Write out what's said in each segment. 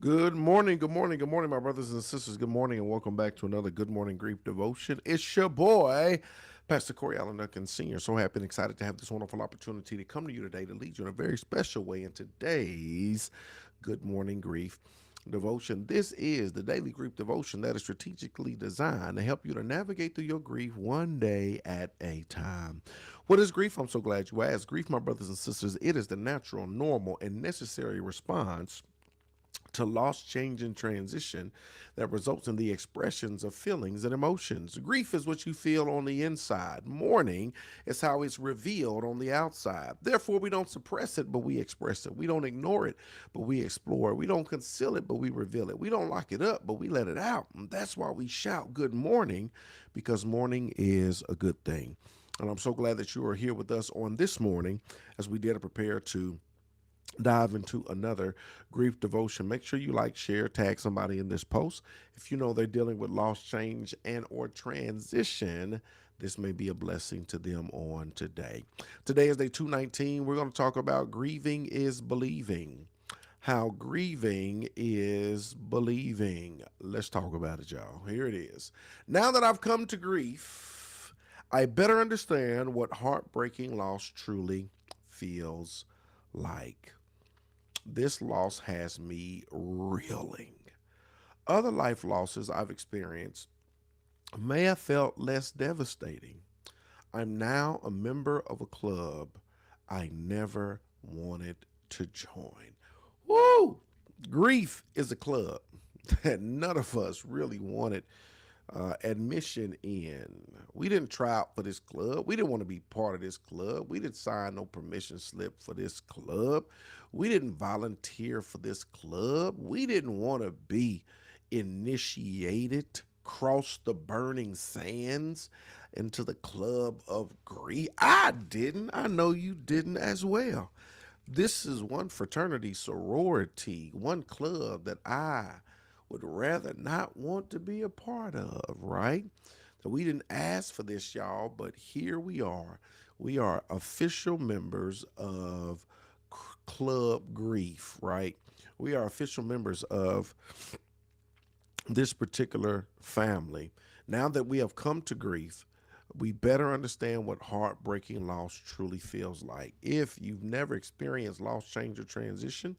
Good morning, good morning, good morning, my brothers and sisters. Good morning, and welcome back to another Good Morning Grief Devotion. It's your boy, Pastor Corey Allen Duncan Sr. So happy and excited to have this wonderful opportunity to come to you today to lead you in a very special way in today's Good Morning Grief Devotion. This is the daily grief devotion that is strategically designed to help you to navigate through your grief one day at a time. What is grief? I'm so glad you asked. Grief, my brothers and sisters, it is the natural, normal, and necessary response to loss, change, and transition that results in the expressions of feelings and emotions. Grief is what you feel on the inside. Mourning is how it's revealed on the outside. Therefore, we don't suppress it, but we express it. We don't ignore it, but we explore it. We don't conceal it, but we reveal it. We don't lock it up, but we let it out. And that's why we shout good morning, because morning is a good thing. And I'm so glad that you are here with us on this morning as we dare to prepare to dive into another grief devotion. Make sure you like, share, tag somebody in this post. If you know they're dealing with loss, change, and or transition, this may be a blessing to them on today. Today is day 219. We're going to talk about grieving is believing. How grieving is believing. Let's talk about it, y'all. Here it is. Now that I've come to grief, I better understand what heartbreaking loss truly feels like. This loss has me reeling. Other life losses I've experienced may have felt less devastating. I'm now a member of a club I never wanted to join. Woo! Grief is a club that none of us really wanted admission in. We didn't try out for this club. We didn't want to be part of this club. We didn't sign no permission slip for this club. We didn't volunteer for this club. We didn't want to be initiated, cross the burning sands into the club of grief. I didn't. I know you didn't as well. This is one fraternity, sorority, one club that I would rather not want to be a part of, right? So we didn't ask for this, y'all, but here we are. We are official members of Club Grief, right? We are official members of this particular family. Now that we have come to grief, we better understand what heartbreaking loss truly feels like. If you've never experienced loss, change, or transition,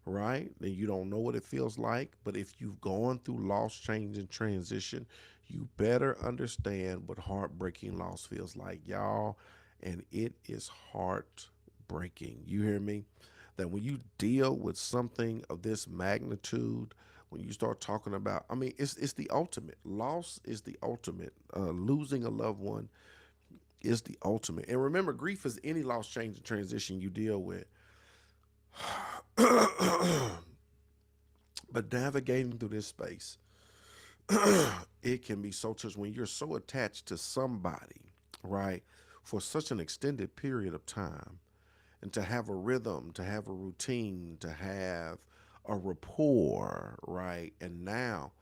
right, then you don't know what it feels like. But if you've gone through loss, change, and transition, you better understand what heartbreaking loss feels like, y'all. And it is heartbreaking. You hear me? That when you deal with something of this magnitude, when you start talking about, I mean, it's the ultimate. Loss is the ultimate. Losing a loved one is the ultimate. And remember, grief is any loss, change, and transition you deal with. But navigating through this space, it can be so touch when you're so attached to somebody, right, for such an extended period of time, and to have a rhythm, to have a routine, to have a rapport, right? And now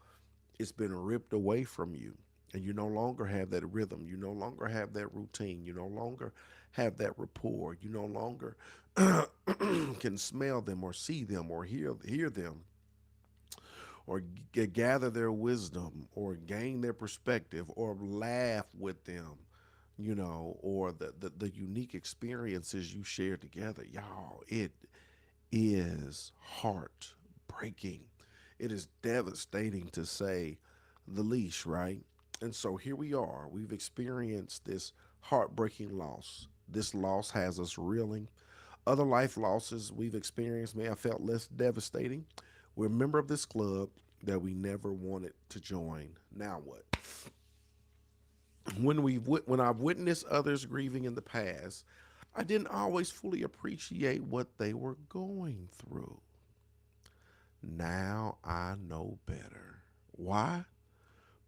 it's been ripped away from you, and you no longer have that rhythm. You no longer have that routine. You no longer have that rapport. You no longer can smell them or see them or hear them or gather their wisdom or gain their perspective or laugh with them, or the unique experiences you share together. Y'all, it is heartbreaking. It is devastating to say the least, right? And so here we are. We've experienced this heartbreaking loss. This loss has us reeling. Other life losses we've experienced may have felt less devastating. We're a member of this club that we never wanted to join. Now what? When I've witnessed others grieving in the past, I didn't always fully appreciate what they were going through. Now I know better. Why?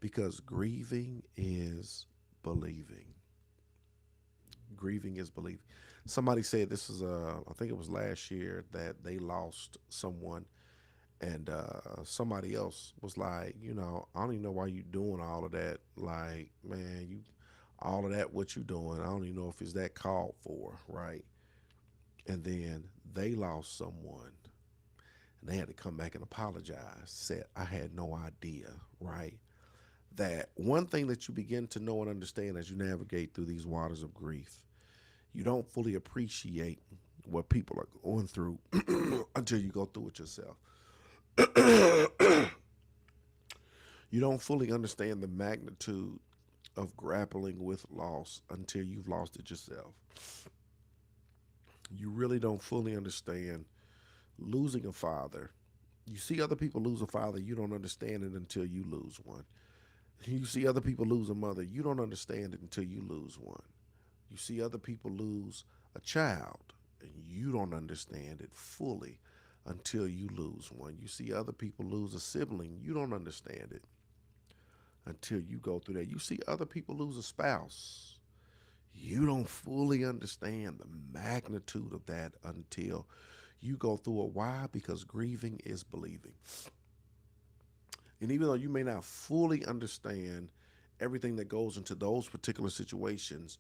Because grieving is believing. Grieving is believing. Somebody said this is I think it was last year that they lost someone, and somebody else was like, I don't even know why you doing all of that. Like, man, you all of that what you doing? I don't even know if it's that called for, right? And then they lost someone, And they had to come back and apologize. Said, I had no idea, right? That one thing that you begin to know and understand as you navigate through these waters of grief, you don't fully appreciate what people are going through until you go through it yourself. You don't fully understand the magnitude of grappling with loss until you've lost it yourself. You really don't fully understand losing a father. You see other people lose a father, you don't understand it until you lose one. You see other people lose a mother, you don't understand it until you lose one. You see other people lose a child, and you don't understand it fully until you lose one. You see other people lose a sibling, you don't understand it until you go through that. You see other people lose a spouse, you don't fully understand the magnitude of that until you go through it. Why? Because grieving is believing. And even though you may not fully understand everything that goes into those particular situations,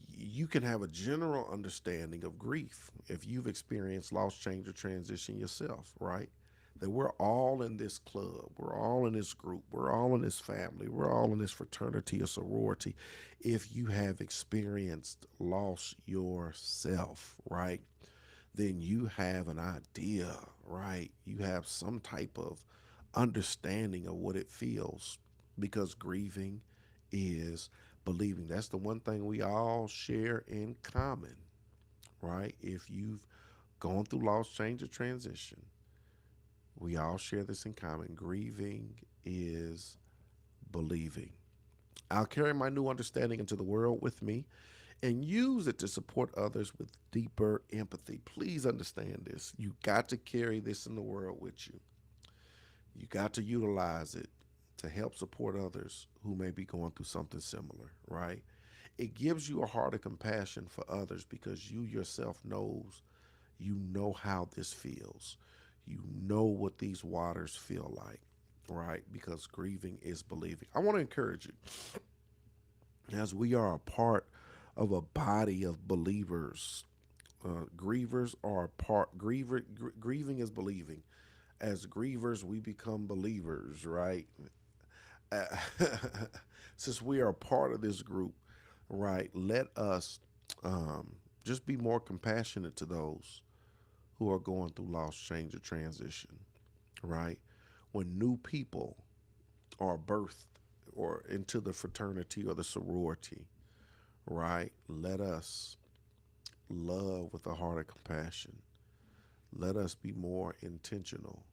you can have a general understanding of grief if you've experienced loss, change, or transition yourself, right? That we're all in this club, we're all in this group, we're all in this family, we're all in this fraternity or sorority. If you have experienced loss yourself, right, then you have an idea, right? You have some type of understanding of what it feels, because grieving is believing. That's the one thing we all share in common, right? If you've gone through loss, change, or transition, we all share this in common. Grieving is believing. I'll carry my new understanding into the world with me and use it to support others with deeper empathy. Please understand this. You got to carry this in the world with you. You got to utilize it to help support others who may be going through something similar, right? It gives you a heart of compassion for others because you yourself you know how this feels. You know what these waters feel like, right? Because grieving is believing. I want to encourage you, as we are a part of a body of believers. Grievers are a part. Grieving is believing. As grievers, we become believers, right? Uh, since we are a part of this group, right? Let us just be more compassionate to those who are going through loss, change, or transition, right? When new people are birthed or into the fraternity or the sorority, right? Let us love with a heart of compassion. Let us be more intentional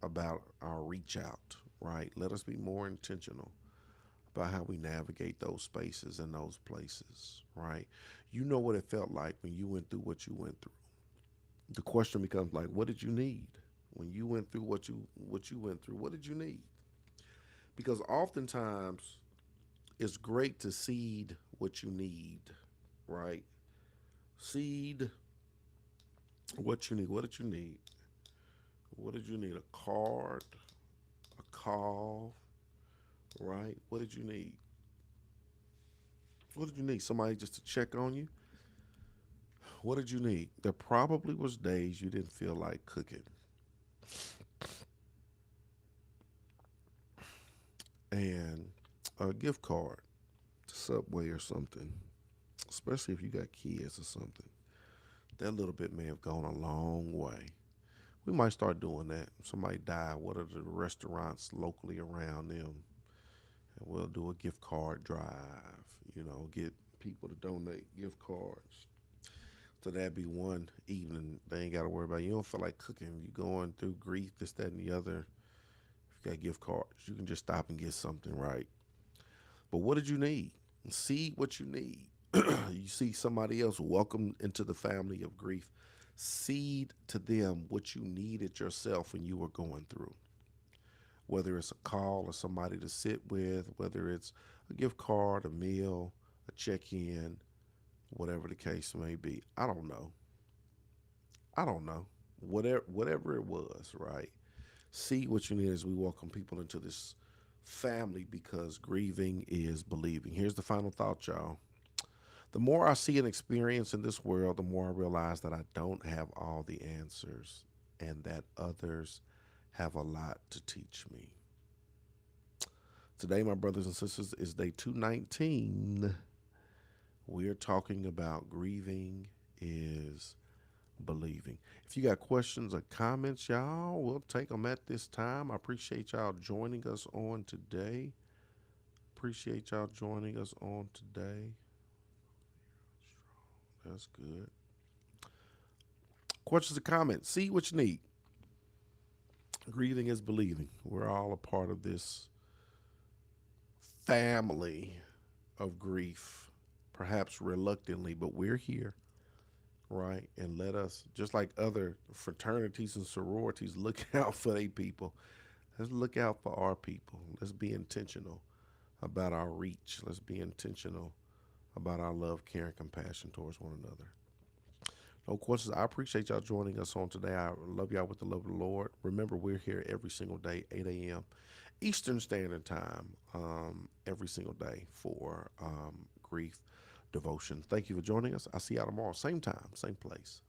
about our reach out, right? Let us be more intentional about how we navigate those spaces and those places, right? You know what it felt like when you went through what you went through. The question becomes like, what did you need? When you went through what you went through, what did you need? Because oftentimes it's great to seed what you need, right? Seed what you need. What did you need? What did you need? A card, a call, right? What did you need? What did you need? Somebody just to check on you? What did you need? There probably was days you didn't feel like cooking. And a gift card to Subway or something, especially if you got kids or something. That little bit may have gone a long way. We might start doing that. If somebody died, what are the restaurants locally around them? And we'll do a gift card drive, get people to donate gift cards. So that'd be one evening they ain't got to worry about. You don't feel like cooking. You going through grief, this, that, and the other. If you got gift cards, you can just stop and get something, right? But what did you need? See what you need. You see somebody else welcome into the family of grief. Seed to them what you needed yourself when you were going through. Whether it's a call or somebody to sit with, whether it's a gift card, a meal, a check in, whatever the case may be. I don't know. I don't know. Whatever it was, right? See what you need as we welcome people into this family, because grieving is believing. Here's the final thought, y'all. The more I see and experience in this world, the more I realize that I don't have all the answers. and that others have a lot to teach me. Today, my brothers and sisters, is day 219. We're talking about grieving is believing. If you got questions or comments, y'all, we'll take them at this time. I appreciate y'all joining us on today. Appreciate y'all joining us on today. That's good. Questions or comments? See what you need. Grieving is believing. We're all a part of this family of grief, perhaps reluctantly, but we're here, right? And let us, just like other fraternities and sororities, look out for their people. Let's look out for our people. Let's be intentional about our reach. Let's be intentional about our love, care, and compassion towards one another. No questions. I appreciate y'all joining us on today. I love y'all with the love of the Lord. Remember, we're here every single day, 8 a.m. Eastern Standard Time, every single day for grief devotion. Thank you for joining us. I'll see y'all tomorrow, same time, same place.